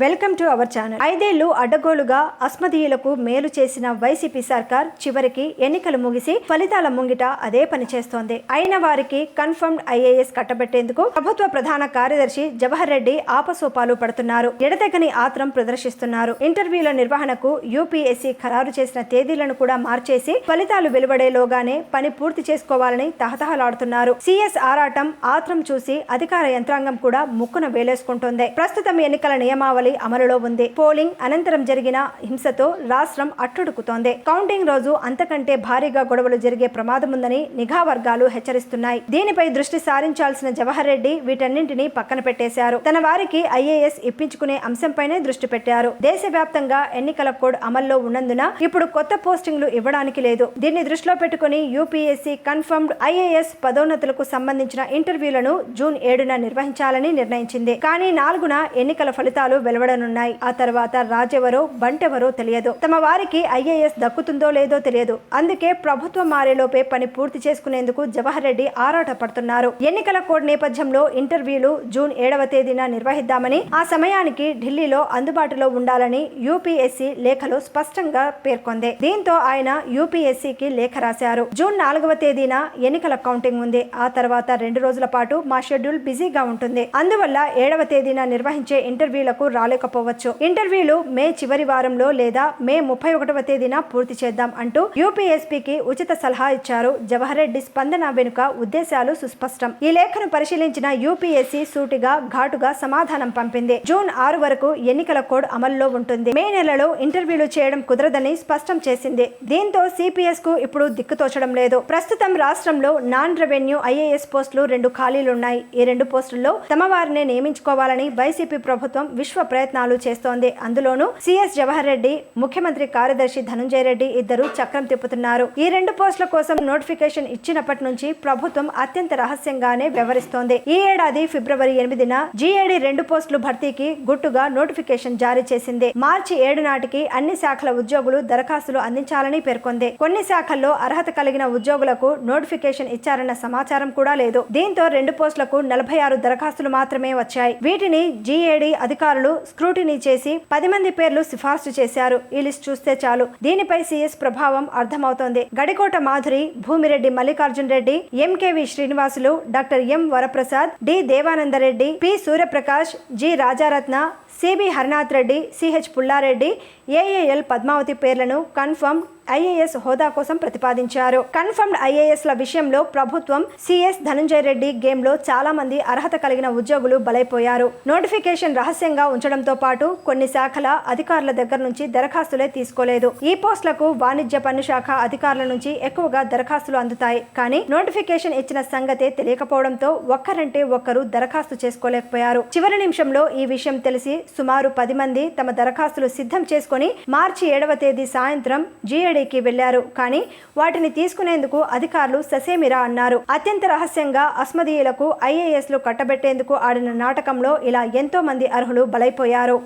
Welcome to our channel. 5 ఏళ్లు అడ్డగోలుగా అస్మదీయులకు మేలు చేసిన వైసీపీ సర్కార్ చివరికి ఎన్నికలు ముగిసి ఫలితాల ముంగిట అదే పని చేస్తోంది. అయిన వారికి కన్ఫర్మ్డ్ ఐఏఎస్ కట్టబెట్టేందుకు ప్రభుత్వ ప్రధాన కార్యదర్శి జవహర్ రెడ్డి ఆపసోపాలు పడుతున్నారు. ఎడతెగని ఆత్రం ప్రదర్శిస్తున్నారు. ఇంటర్వ్యూల నిర్వహణకు యూపీఎస్సీ ఖరారు చేసిన తేదీలను కూడా మార్చేసి ఫలితాలు వెలువడేలోగానే పని పూర్తి చేసుకోవాలని తహతహలాడుతున్నారు. సీఎస్ ఆరాటం ఆత్రం చూసి అధికార యంత్రాంగం కూడా ముక్కున వేలేసుకుంటోంది. ప్రస్తుతం ఎన్నికల నియమావళి అమలులో ఉంది. పోలింగ్ అనంతరం జరిగిన హింసతో రాష్ట్రం అట్టుడుకుతోంది. కౌంటింగ్ రోజు అంతకంటే భారీగా గొడవలు జరిగే ప్రమాదం ఉందని నిఘా వర్గాలు హెచ్చరిస్తున్నాయి. దీనిపై దృష్టి సారించాల్సిన జవహర్ రెడ్డి వీటన్నింటినీ పక్కన పెట్టేశారు. తన వారికి ఐఏఎస్ ఇప్పించుకునే అంశంపైనే దృష్టి పెట్టారు. దేశవ్యాప్తంగా ఎన్నికల కోడ్ అమల్లో ఉన్నందున ఇప్పుడు కొత్త పోస్టింగ్లు ఇవ్వడానికి లేదు. దీన్ని దృష్టిలో పెట్టుకుని యూపీఎస్సీ కన్ఫర్మ్డ్ ఐఏఎస్ పదోన్నతులకు సంబంధించిన ఇంటర్వ్యూలను జూన్ 7న నిర్వహించాలని నిర్ణయించింది. కానీ 4న ఎన్నికల ఫలితాలు వెలువడనున్నాయి. ఆ తర్వాత రాజెవరో బంటెవరో తెలియదు. తమ వారికి ఐఏఎస్ దక్కుతుందో లేదో తెలియదు. అందుకే ప్రభుత్వం మారేలోపే పని పూర్తి చేసుకునేందుకు జవహర్ రెడ్డి ఆరాట పడుతున్నారు. ఎన్నికల కోడ్ నేపథ్యంలో ఇంటర్వ్యూలు జూన్ 7వ తేదీన నిర్వహిద్దామని, ఆ సమయానికి ఢిల్లీలో అందుబాటులో ఉండాలని యూపీఎస్సీ లేఖలో స్పష్టంగా పేర్కొంది. దీంతో ఆయన యూపీఎస్సీకి లేఖ రాశారు. జూన్ 4వ తేదీన ఎన్నికల కౌంటింగ్ ఉంది. ఆ తర్వాత 2 రోజుల పాటు మా షెడ్యూల్ బిజీగా ఉంటుంది. అందువల్ల 7వ తేదీన నిర్వహించే ఇంటర్వ్యూలకు రాలేకపోవచ్చు. ఇంటర్వ్యూలు మే చివరి వారంలో లేదా మే 31వ తేదీన పూర్తి చేద్దాం అంటూ యూపీఎస్పీకి ఉచిత సలహా ఇచ్చారు. జవహర్ రెడ్డి స్పందన వెనుక ఉద్దేశాలు సుస్పష్టం. ఈ లేఖను పరిశీలించిన యూపీఎస్సీ సూటిగా ఘాటుగా సమాధానం పంపింది. జూన్ 6 వరకు ఎన్నికల కోడ్ అమల్లో ఉంటుంది. మే నెలలో ఇంటర్వ్యూలు చేయడం కుదరదని స్పష్టం చేసింది. దీంతో సిపిఎస్ కు ఇప్పుడు దిక్కుతోచడం లేదు. ప్రస్తుతం రాష్ట్రంలో నాన్ రెవెన్యూ ఐఏఎస్ పోస్టులు 2 ఖాళీలున్నాయి. ఈ 2 పోస్టుల్లో తమ వారినే నియమించుకోవాలని వైసీపీ ప్రభుత్వం విశ్వ ప్రయత్నాలు చేస్తోంది. అందులోనూ సీఎస్ జవహర్ రెడ్డి, ముఖ్యమంత్రి కార్యదర్శి ధనంజయ రెడ్డి ఇద్దరు చక్రం తిప్పుతున్నారు. ఈ 2 పోస్టుల కోసం నోటిఫికేషన్ ఇచ్చినప్పటి నుంచి ప్రభుత్వం అత్యంత రహస్యంగానే వ్యవహరిస్తోంది. ఈ ఏడాది ఫిబ్రవరి 8న జీఏడీ 2 పోస్టులు భర్తీకి గుట్టుగా నోటిఫికేషన్ జారీ చేసింది. మార్చి 7 నాటికి అన్ని శాఖల ఉద్యోగులు దరఖాస్తులు అందించాలని పేర్కొంది. కొన్ని శాఖల్లో అర్హత కలిగిన ఉద్యోగులకు నోటిఫికేషన్ ఇచ్చారన్న సమాచారం కూడా లేదు. దీంతో 2 పోస్టులకు 46 దరఖాస్తులు మాత్రమే వచ్చాయి. వీటిని జీఏడీ అధికారులు స్క్రూటినీ చేసి 10 మంది పేర్లు సిఫార్సు చేశారు. ఈ లిస్ట్ చూస్తే చాలు దీనిపై సీఎస్ ప్రభావం అర్థమవుతోంది. Gadikota Madhuri, Bhumireddy Mallikarjun Reddy, MKV Srinivasulu, doctor M Varaprasad, D Devanandareddy, P Suryaprakash, G Rajaratna, CB Harinath Reddy, CH Pullareddy, AAL Padmavathi పేర్లను కన్ఫర్మ్ ఐఏఎస్ హోదా కోసం ప్రతిపాదించారు. కన్ఫర్మ్డ్ ఐఏఎస్ల విషయంలో ప్రభుత్వం సీఎస్ ధనంజయ రెడ్డి గేమ్ లో చాలా మంది అర్హత కలిగిన ఉద్యోగులు బలైపోయారు. నోటిఫికేషన్ రహస్యంగా ఉంచడంతో పాటు కొన్ని శాఖల అధికారుల దగ్గర నుంచి దరఖాస్తులే తీసుకోలేదు. ఈ పోస్టులకు వాణిజ్య పన్ను శాఖ అధికారుల నుంచి ఎక్కువగా దరఖాస్తులు అందుతాయి. కానీ నోటిఫికేషన్ ఇచ్చిన సంగతే తెలియకపోవడంతో ఒక్కరంటే ఒక్కరు దరఖాస్తు చేసుకోలేకపోయారు. చివరి నిమిషంలో ఈ విషయం తెలిసి సుమారు 10 మంది తమ దరఖాస్తులు సిద్ధం చేసుకుని మార్చి 7వ తేదీ సాయంత్రం జీఏడీకి వెళ్లారు. కానీ వాటిని తీసుకునేందుకు అధికారులు ససేమిరా అన్నారు. అత్యంత రహస్యంగా అస్మదీయులకు ఐఏఎస్లు కట్టబెట్టేందుకు ఆడిన నాటకంలో ఇలా ఎంతో మంది అర్హులు బలైపోయారు.